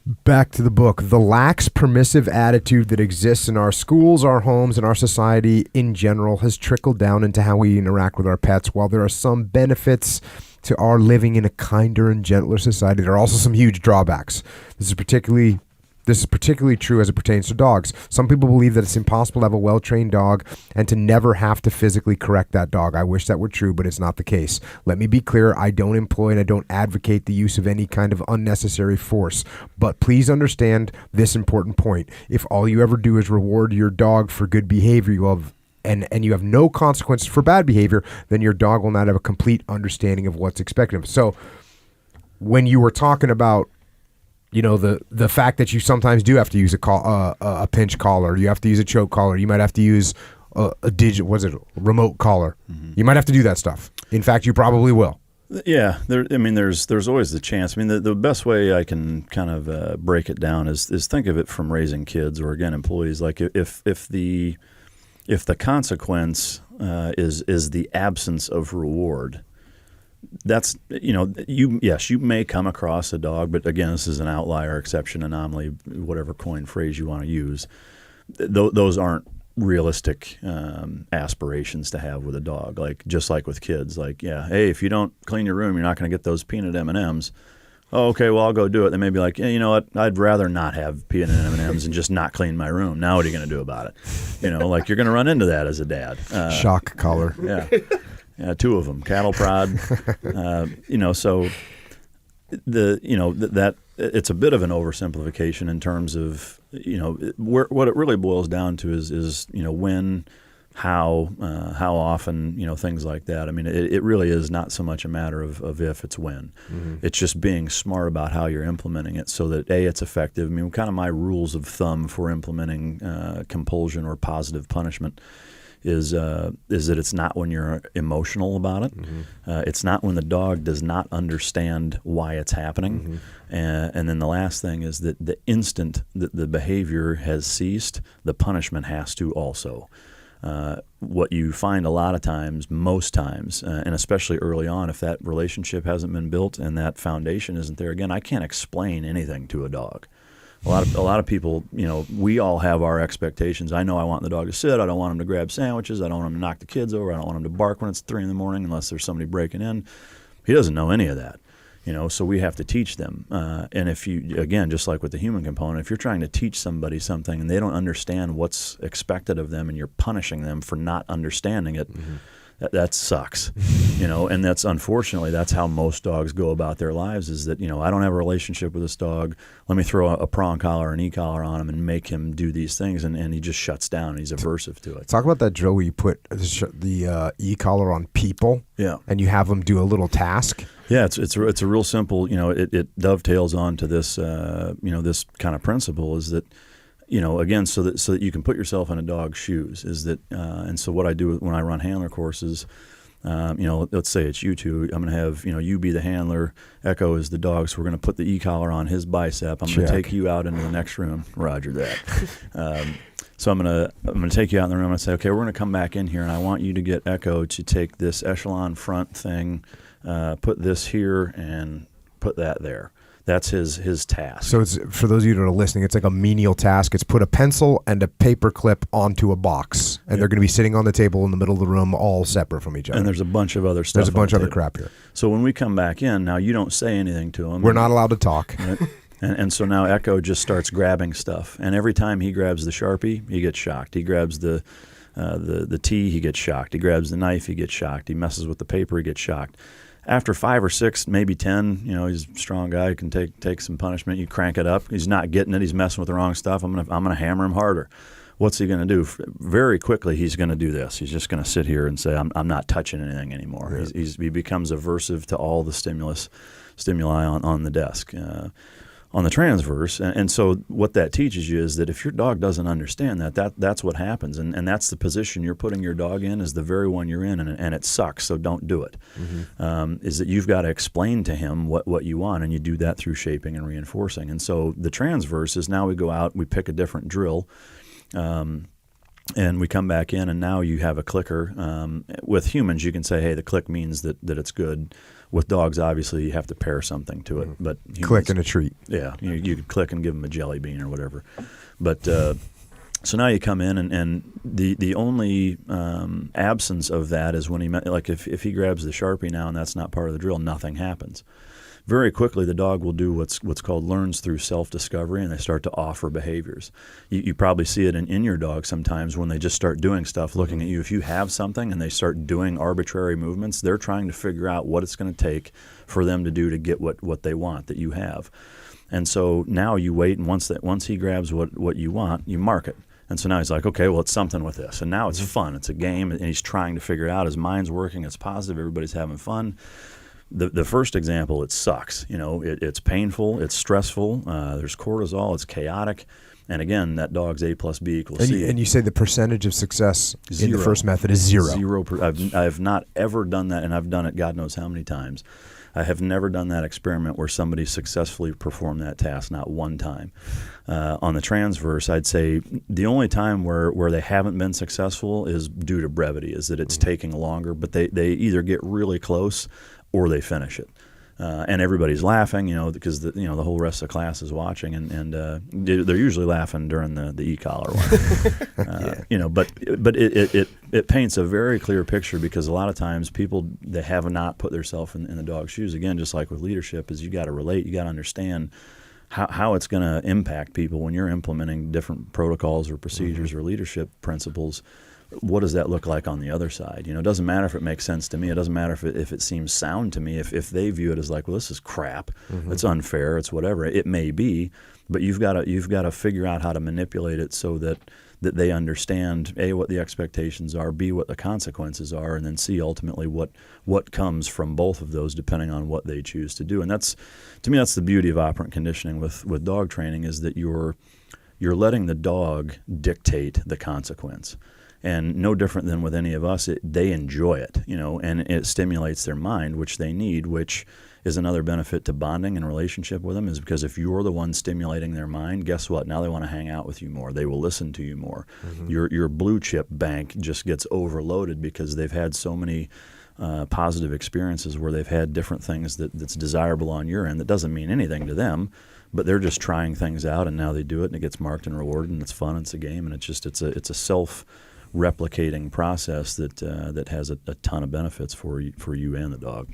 Back to the book. The lax, permissive attitude that exists in our schools, our homes, and our society in general has trickled down into how we interact with our pets. While there are some benefits to our living in a kinder and gentler society, there are also some huge drawbacks. This is particularly true as it pertains to dogs. Some people believe that it's impossible to have a well-trained dog and to never have to physically correct that dog. I wish that were true, but it's not the case. Let me be clear, I don't employ and I don't advocate the use of any kind of unnecessary force. But please understand this important point. If all you ever do is reward your dog for good behavior, and you have no consequences for bad behavior, then your dog will not have a complete understanding of what's expected of him. So when you were talking about the fact that you sometimes do have to use a pinch collar, you have to use a choke collar, you might have to use a remote collar. Mm-hmm. You might have to do that stuff. In fact, you probably will. Yeah, there's always the chance. I mean, the best way I can kind of break it down is think of it from raising kids or, again, employees. Like if the consequence is the absence of reward, that's, you may come across a dog, but again, this is an outlier, exception, anomaly, whatever coin phrase you want to use. Those aren't realistic aspirations to have with a dog. Like, just like with kids, like, yeah, hey, if you don't clean your room, you're not going to get those peanut M&Ms. Oh, okay, well, I'll go do it. They may be like, yeah, you know what? I'd rather not have peanut M&Ms and just not clean my room. Now what are you going to do about it? Like, you're going to run into that as a dad. Shock collar. Yeah. Yeah, 2 of them, cattle prod. So that it's a bit of an oversimplification in terms of what it really boils down to is when, how often, things like that. I mean, it really is not so much a matter of if, it's when. Mm-hmm. It's just being smart about how you're implementing it so that it's effective. I mean, kind of my rules of thumb for implementing compulsion or positive punishment is that it's not when you're emotional about it. Mm-hmm. It's not when the dog does not understand why it's happening. Mm-hmm. And then the last thing is that the instant that the behavior has ceased, the punishment has to also. What you find a lot of times, most times, and especially early on, if that relationship hasn't been built and that foundation isn't there, again, I can't explain anything to a dog. A lot of people, we all have our expectations. I know I want the dog to sit. I don't want him to grab sandwiches. I don't want him to knock the kids over. I don't want him to bark when it's 3 a.m. unless there's somebody breaking in. He doesn't know any of that, so we have to teach them. And if you, again, just like with the human component, if you're trying to teach somebody something and they don't understand what's expected of them and you're punishing them for not understanding it, mm-hmm. That sucks, and that's, unfortunately, that's how most dogs go about their lives, is that, I don't have a relationship with this dog. Let me throw a prong collar or an e-collar on him and make him do these things, and he just shuts down. He's aversive to it. Talk about that drill where you put the e-collar on people, and you have them do a little task. Yeah, it's a real simple, it dovetails onto this, this kind of principle is that, again, so that you can put yourself in a dog's shoes, is that, and so what I do when I run handler courses, let's say it's you two, I'm going to have, you be the handler, Echo is the dog, so we're going to put the e-collar on his bicep. I'm going to take you out into the next room. Roger that. So I'm going to take you out in the room and say, okay, we're going to come back in here, and I want you to get Echo to take this echelon front thing, put this here, and put that there. That's his task. So it's, for those of you that are listening, it's like a menial task. It's put a pencil and a paper clip onto a box, and they're going to be sitting on the table in the middle of the room, all separate from each other. And there's a bunch of other stuff. There's a bunch of other crap here. So when we come back in, now you don't say anything to him. We're not allowed to talk. Right? And so now Echo just starts grabbing stuff, and every time he grabs the Sharpie, he gets shocked. He grabs the tea, he gets shocked. He grabs the knife, he gets shocked. He messes with the paper, he gets shocked. After 5 or 6, maybe 10, he's a strong guy, can take some punishment. You crank it up. He's not getting it. He's messing with the wrong stuff. I'm gonna hammer him harder. What's he going to do? Very quickly, he's going to do this. He's just going to sit here and say, "I'm not touching anything anymore." Right. He becomes aversive to all the stimuli on the desk. On the transverse, and so what that teaches you is that if your dog doesn't understand that's what happens, and that's the position you're putting your dog in, is the very one you're in, and it sucks, so don't do it. Mm-hmm. Is that you've got to explain to him what you want, and you do that through shaping and reinforcing. And so the transverse is, now we go out, we pick a different drill, And we come back in, and now you have a clicker. With humans, you can say, hey, the click means that it's good. With dogs, obviously, you have to pair something to it. But humans, Click and a treat. Yeah, you could click and give them a jelly bean or whatever. But so now you come in, and the only absence of that is when like if he grabs the Sharpie now and that's not part of the drill, nothing happens. Very quickly, the dog will do what's called learns through self-discovery, and they start to offer behaviors. You probably see it in your dog sometimes when they just start doing stuff, looking at you. If you have something and they start doing arbitrary movements, they're trying to figure out what it's going to take for them to do to get what they want that you have. And so now you wait, and once he grabs what you want, you mark it. And so now he's like, okay, well, it's something with this. And now it's fun. It's a game, and he's trying to figure it out. His mind's working. It's positive. Everybody's having fun. The first example, it sucks. It's painful. It's stressful. There's cortisol. It's chaotic. And again, that dog's A plus B equals C. And you say the percentage of success in the first method is 0. I've not ever done that, and I've done it God knows how many times. I have never done that experiment where somebody successfully performed that task, not one time. On the transverse, I'd say the only time where they haven't been successful is due to brevity, is that it's taking longer, but they either get really close or they finish it. And everybody's laughing, because the whole rest of the class is watching, and they're usually laughing during the e-collar one. But it paints a very clear picture, because a lot of times people, they have not put themselves in the dog's shoes. Again, just like with leadership, is you got to relate, you got to understand how it's going to impact people when you're implementing different protocols or procedures or leadership principles. What does that look like on the other side? It doesn't matter if it makes sense to me. It doesn't matter if it seems sound to me. If they view it as like, well, this is crap, it's unfair, it's whatever. It may be, but you've got to figure out how to manipulate it so that they understand, A, what the expectations are, B, what the consequences are, and then C, ultimately what comes from both of those depending on what they choose to do. And to me, that's the beauty of operant conditioning with dog training, is that you're letting the dog dictate the consequence. And no different than with any of us, they enjoy it, and it stimulates their mind, which they need, which is another benefit to bonding and relationship with them, is because if you're the one stimulating their mind, guess what? Now they want to hang out with you more. They will listen to you more. Your blue chip bank just gets overloaded because they've had so many positive experiences where they've had different things that's desirable on your end that doesn't mean anything to them, but they're just trying things out, and now they do it, and it gets marked and rewarded, and it's fun, it's a game, and it's a self-replicating process that has a ton of benefits for you and the dog.